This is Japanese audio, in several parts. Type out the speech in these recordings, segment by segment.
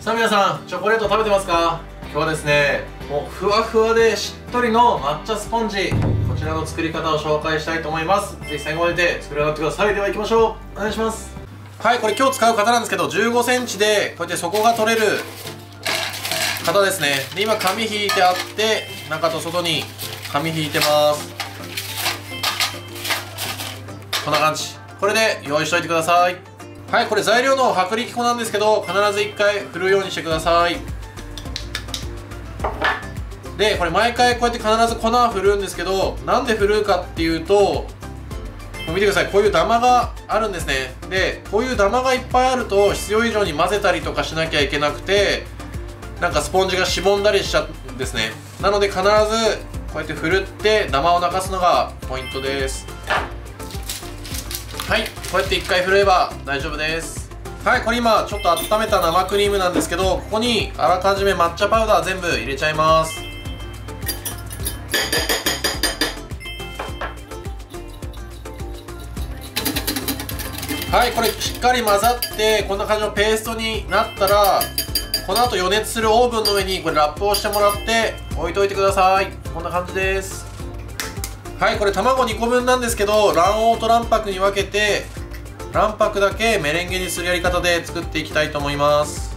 さあ皆さん、チョコレート食べてますか？今日はですね、もうふわふわでしっとりの抹茶スポンジ、こちらの作り方を紹介したいと思います。ぜひ最後まで見て作り上がってください。では行きましょう。お願いします。はい、これ今日使う型なんですけど、15センチでこうやって底が取れる型ですね。で、今紙引いてあって、中と外に紙引いてます。こんな感じ。これで用意しといてください。はい、これ材料の薄力粉なんですけど、必ず1回振るようにしてください。で、これ毎回こうやって必ず粉を振るんですけど、なんで振るかっていうと、見てください、こういうダマがあるんですね。で、こういうダマがいっぱいあると必要以上に混ぜたりとかしなきゃいけなくて、なんかスポンジがしぼんだりしちゃうんですね。なので必ずこうやって振るってダマを流すのがポイントです。はい、こうやって1回振れば大丈夫です。はい、これ今ちょっと温めた生クリームなんですけど、ここにあらかじめ抹茶パウダー全部入れちゃいます。はい、これしっかり混ざってこんな感じのペーストになったら、この後予熱するオーブンの上にこれラップをしてもらって置いといてください。こんな感じです。はい、これ卵2個分なんですけど、卵黄と卵白に分けて卵白だけメレンゲにするやり方で作っていきたいと思います。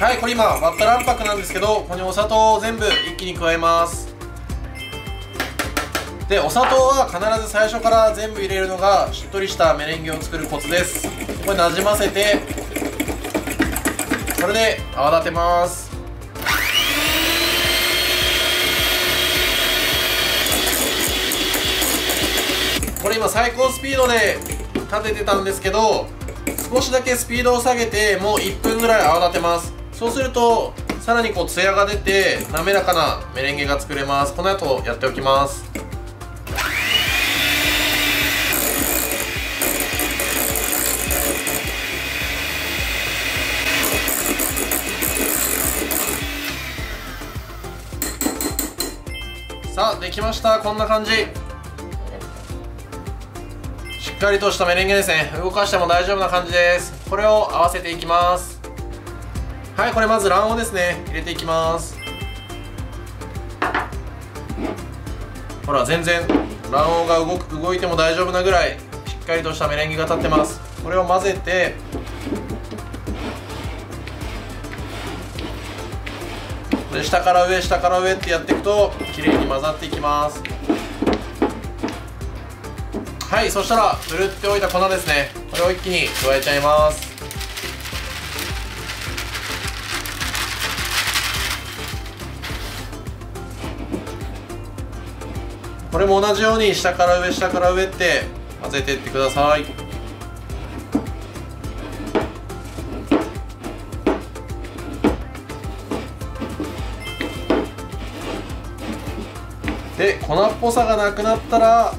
はい、これ今割った卵白なんですけど、ここにお砂糖を全部一気に加えます。で、お砂糖は必ず最初から全部入れるのがしっとりしたメレンゲを作るコツです。これなじませて、これで泡立てます。これ今最高スピードで立ててたんですけど、少しだけスピードを下げてもう1分ぐらい泡立てます。そうするとさらにこうツヤが出て滑らかなメレンゲが作れます。この後やっておきます。さあできました。こんな感じ。しっかりとしたメレンゲですね。動かしても大丈夫な感じです。これを合わせていきます。はい、これまず卵黄ですね、入れていきます。ほら、全然卵黄が動いても大丈夫なぐらいしっかりとしたメレンゲが立ってます。これを混ぜて、で下から上下から上ってやっていくときれいに混ざっていきます。はい、そしたらふるっておいた粉ですね、これを一気に加えちゃいます。これも同じように下から上下から上って混ぜていってください。で、粉っぽさがなくなったら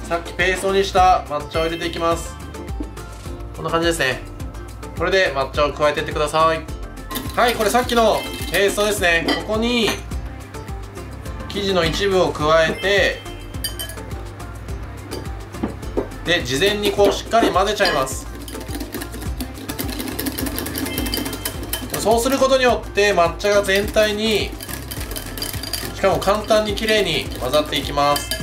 さっきペーストにした抹茶を入れていきます。こんな感じですね。これで抹茶を加えていってください。はい、これさっきのペーストですね。ここに生地の一部を加えて、で事前にこうしっかり混ぜちゃいます。そうすることによって抹茶が全体に、しかも簡単にきれいに混ざっていきます。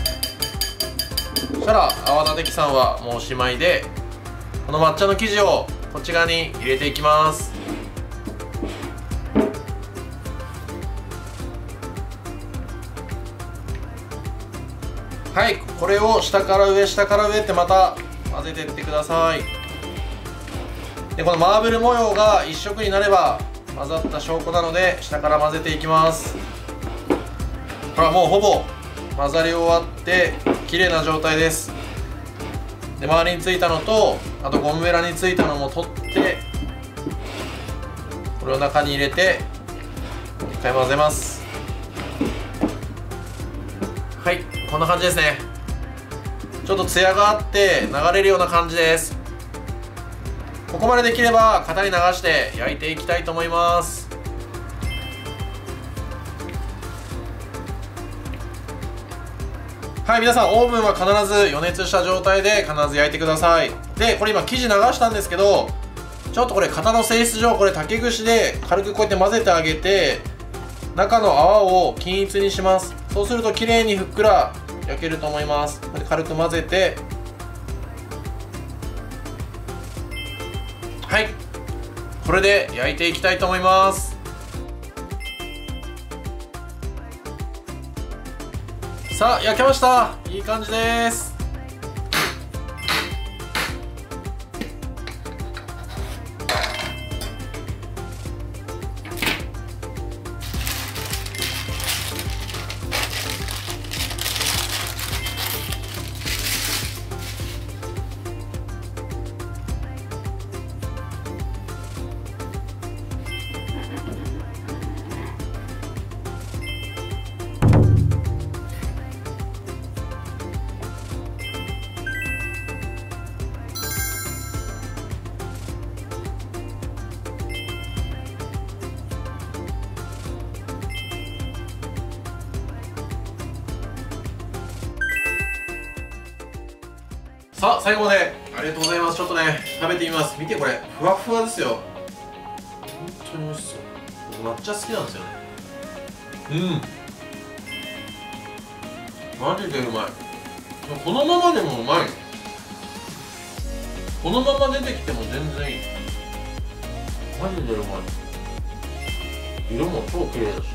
そしたら泡立て器さんはもうおしまいで、この抹茶の生地をこっち側に入れていきます。はい、これを下から上下から上ってまた混ぜていってください。で、このマーブル模様が一色になれば混ざった証拠なので、下から混ぜていきます。ほら、もうほぼ混ざり終わって綺麗な状態です。で、周りについたのと、あとゴムベラについたのも取って、これを中に入れて一回混ぜます。はい、こんな感じですね。ちょっとツヤがあって流れるような感じです。ここまでできれば型に流して焼いていきたいと思います。はい、皆さんオーブンは必ず予熱した状態で必ず焼いてください。で、これ今生地流したんですけど、ちょっとこれ型の性質上これ竹串で軽くこうやって混ぜてあげて、中の泡を均一にします。そうすると綺麗にふっくら焼けると思います。これで軽く混ぜて、はい、これで焼いていきたいと思います。さあ焼けました。いい感じです。さあ最後までありがとうございます。ちょっとね食べてみます。見てこれふわふわですよ。本当に美味しそう。抹茶好きなんですよね。マジでうまい。このままでもうまい。このまま出てきても全然いい。マジでうまい。色も超綺麗だし。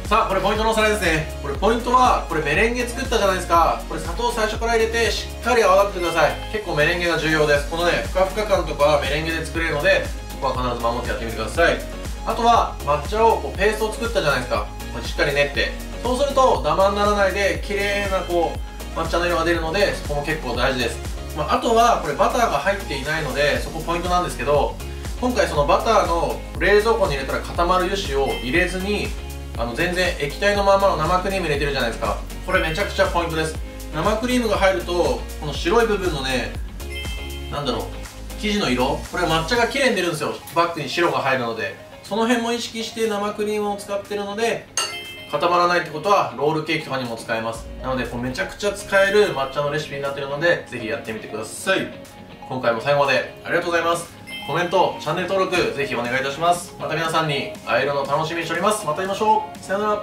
さあこれポイントのおさらいですね。これポイントはこれメレンゲ作ったじゃないですか。これ砂糖最初から入れてしっかり泡立ててください。結構メレンゲが重要です。このねふかふか感とかはメレンゲで作れるので、ここは必ず守ってやってみてください。あとは抹茶をこうペーストを作ったじゃないですか。しっかり練って、そうするとダマにならないで綺麗なこう抹茶の色が出るので、そこも結構大事です。あとはこれバターが入っていないので、そこポイントなんですけど、今回そのバターの冷蔵庫に入れたら固まる油脂を入れずに、全然液体のままの生クリーム入れてるじゃないですか。これめちゃくちゃポイントです。生クリームが入るとこの白い部分のね、なんだろう、生地の色、これ抹茶が綺麗に出るんですよ。バッグに白が入るので、その辺も意識して生クリームを使ってるので、固まらないってことはロールケーキとかにも使えます。なのでこれめちゃくちゃ使える抹茶のレシピになってるので、ぜひやってみてください。今回も最後までありがとうございます。コメント、チャンネル登録ぜひお願いいたします。また皆さんに会えるのを楽しみにしております。また会いましょう。さよなら。